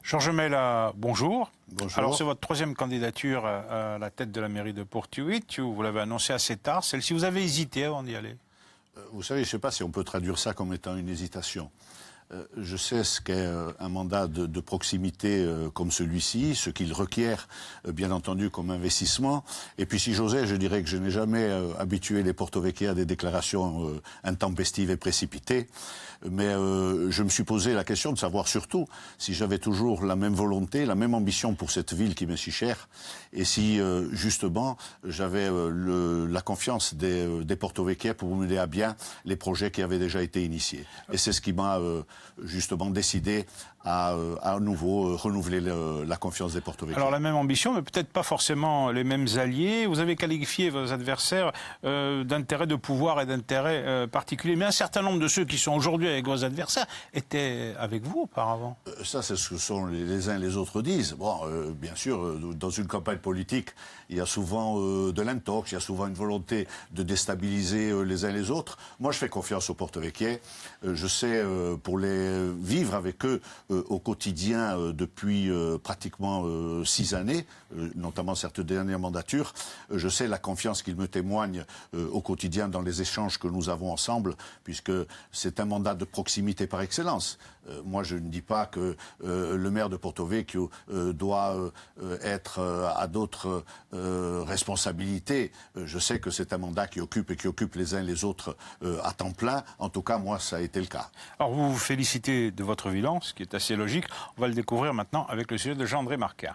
Georges Mella, bonjour. Bonjour. Alors c'est votre troisième candidature à la tête de la mairie de Port-Huit. Vous l'avez annoncé assez tard. Celle-ci, vous avez hésité avant d'y aller? Vous savez, je ne sais pas si on peut traduire ça comme étant une hésitation. Je sais ce qu'est un mandat de proximité comme celui-ci, ce qu'il requiert, bien entendu, comme investissement. Et puis, si j'osais, je dirais que je n'ai jamais habitué les Porto-Vecchia à des déclarations intempestives et précipitées. Mais je me suis posé la question de savoir surtout si j'avais toujours la même volonté, la même ambition pour cette ville qui m'est si chère, et si, justement, j'avais la confiance des Porto-Vecchia pour mener à bien les projets qui avaient déjà été initiés. Et c'est ce qui m'a justement décidé à nouveau renouveler la confiance des Porto-Vecchia. Alors la même ambition, mais peut-être pas forcément les mêmes alliés. Vous avez qualifié vos adversaires d'intérêts de pouvoir et d'intérêts particuliers. Mais un certain nombre de ceux qui sont aujourd'hui avec vos adversaires étaient avec vous auparavant. Ça, c'est ce que les uns et les autres disent. Bon, bien sûr, dans une campagne politique, il y a souvent de l'intox, il y a souvent une volonté de déstabiliser les uns les autres. Moi, je fais confiance aux Porto-Vecchia. Je sais, pour les vivre avec eux au quotidien depuis pratiquement 6 années, notamment cette dernière mandature, je sais la confiance qu'ils me témoignent au quotidien dans les échanges que nous avons ensemble, puisque c'est un mandat de proximité par excellence. Moi, je ne dis pas que le maire de Porto-Vecchio doit être à d'autres responsabilités. Je sais que c'est un mandat qui occupe les uns les autres à temps plein. En tout cas, moi, ça a été le cas. Alors, vous vous félicitez de votre bilan, ce qui est assez logique. On va le découvrir maintenant avec le sujet de Jean-André Marcin.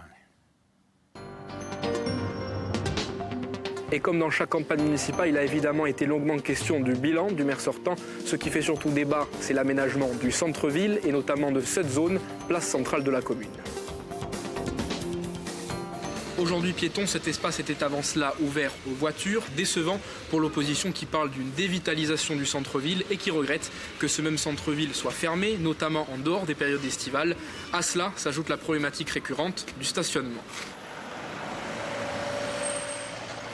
Et comme dans chaque campagne municipale, il a évidemment été longuement question du bilan du maire sortant. Ce qui fait surtout débat, c'est l'aménagement du centre-ville et notamment de cette zone, place centrale de la commune. Aujourd'hui piéton, cet espace était avant cela ouvert aux voitures, décevant pour l'opposition qui parle d'une dévitalisation du centre-ville et qui regrette que ce même centre-ville soit fermé, notamment en dehors des périodes estivales. À cela s'ajoute la problématique récurrente du stationnement.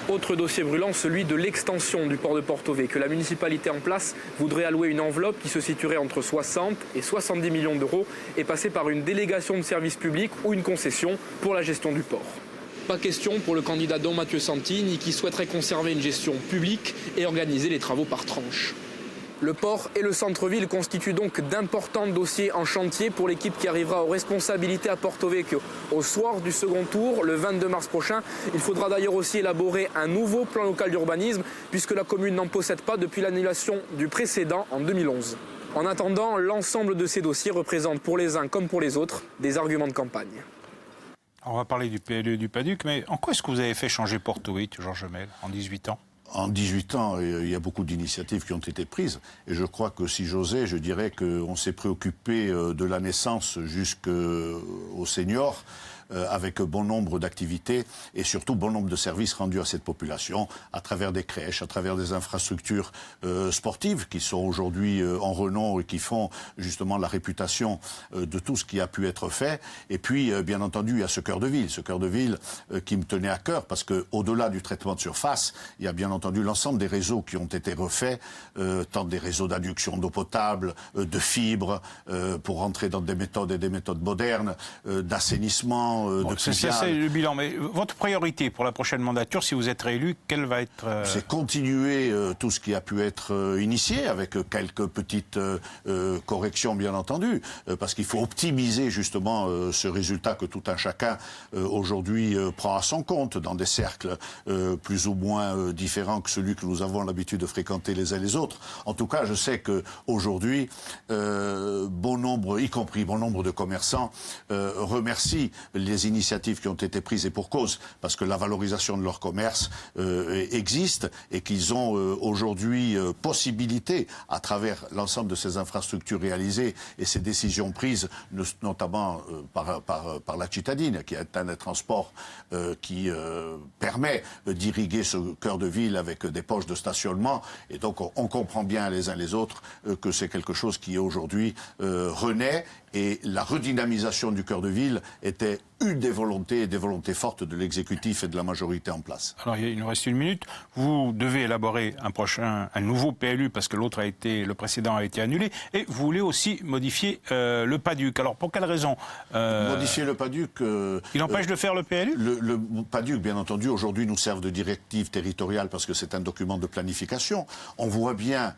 Autre dossier brûlant, celui de l'extension du port de Porto-Vecchio, que la municipalité en place voudrait allouer une enveloppe qui se situerait entre 60 et 70 millions d'euros et passer par une délégation de service public ou une concession pour la gestion du port. Pas question pour le candidat Don Mathieu Santini qui souhaiterait conserver une gestion publique et organiser les travaux par tranche. Le port et le centre-ville constituent donc d'importants dossiers en chantier pour l'équipe qui arrivera aux responsabilités à Porto-Vecchio. Au soir du second tour, le 22 mars prochain, il faudra d'ailleurs aussi élaborer un nouveau plan local d'urbanisme puisque la commune n'en possède pas depuis l'annulation du précédent en 2011. En attendant, l'ensemble de ces dossiers représente pour les uns comme pour les autres des arguments de campagne. On va parler du PLU et du PADUC, mais en quoi est-ce que vous avez fait changer Port-Huit, Georges Mella, en 18 ans? En 18 ans, il y a beaucoup d'initiatives qui ont été prises. Et je crois que si j'osais, je dirais qu'on s'est préoccupé de la naissance jusqu'aux seniors, avec bon nombre d'activités et surtout bon nombre de services rendus à cette population à travers des crèches, à travers des infrastructures sportives qui sont aujourd'hui en renom et qui font justement la réputation de tout ce qui a pu être fait. Et puis, bien entendu, il y a ce cœur de ville qui me tenait à cœur parce que au-delà du traitement de surface, il y a bien entendu l'ensemble des réseaux qui ont été refaits, tant des réseaux d'adduction d'eau potable, de fibres, pour rentrer dans des méthodes et des méthodes modernes, d'assainissement. Bon, c'est le bilan. Mais votre priorité pour la prochaine mandature, si vous êtes réélu, quelle va être C'est continuer tout ce qui a pu être initié, avec quelques petites corrections, bien entendu, parce qu'il faut optimiser justement ce résultat que tout un chacun aujourd'hui prend à son compte dans des cercles plus ou moins différents que celui que nous avons l'habitude de fréquenter les uns les autres. En tout cas, je sais qu'aujourd'hui, bon nombre, y compris bon nombre de commerçants, remercient les initiatives qui ont été prises et pour cause, parce que la valorisation de leur commerce existe et qu'ils ont aujourd'hui possibilité, à travers l'ensemble de ces infrastructures réalisées et ces décisions prises, notamment par la Cittadine, qui est un transport qui permet d'irriguer ce cœur de ville avec des poches de stationnement. Et donc on comprend bien les uns les autres que c'est quelque chose qui aujourd'hui renaît. Et la redynamisation du cœur de ville était une des volontés fortes de l'exécutif et de la majorité en place. Alors, il nous reste 1 minute. Vous devez élaborer un nouveau PLU parce que le précédent a été annulé. Et vous voulez aussi modifier le PADUC. Alors, pour quelle raison Modifier le PADUC... il empêche de faire le PLU? Le PADUC, bien entendu, aujourd'hui nous sert de directive territoriale parce que c'est un document de planification. On voit bien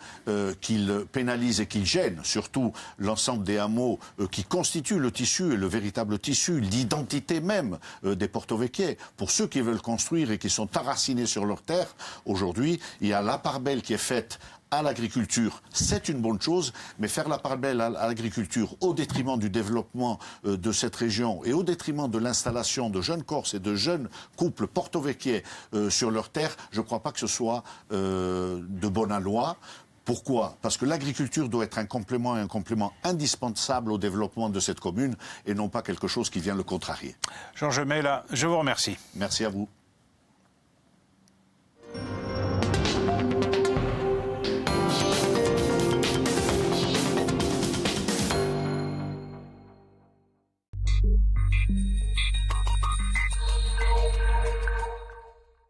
qu'il pénalise et qu'il gêne, surtout l'ensemble des hameaux qui constituent le tissu, et le véritable tissu, l'identité même des Porto Vecchie. Pour ceux qui veulent construire et qui sont enracinés sur leur terre, aujourd'hui, il y a la part belle qui est faite à l'agriculture, c'est une bonne chose, mais faire la part belle à l'agriculture au détriment du développement de cette région et au détriment de l'installation de jeunes Corses et de jeunes couples porto-vecchiais sur leur terre, je ne crois pas que ce soit de bonne loi. Pourquoi? Parce que l'agriculture doit être un complément indispensable au développement de cette commune et non pas quelque chose qui vient le contrarier. Georges Mella, je vous remercie. Merci à vous.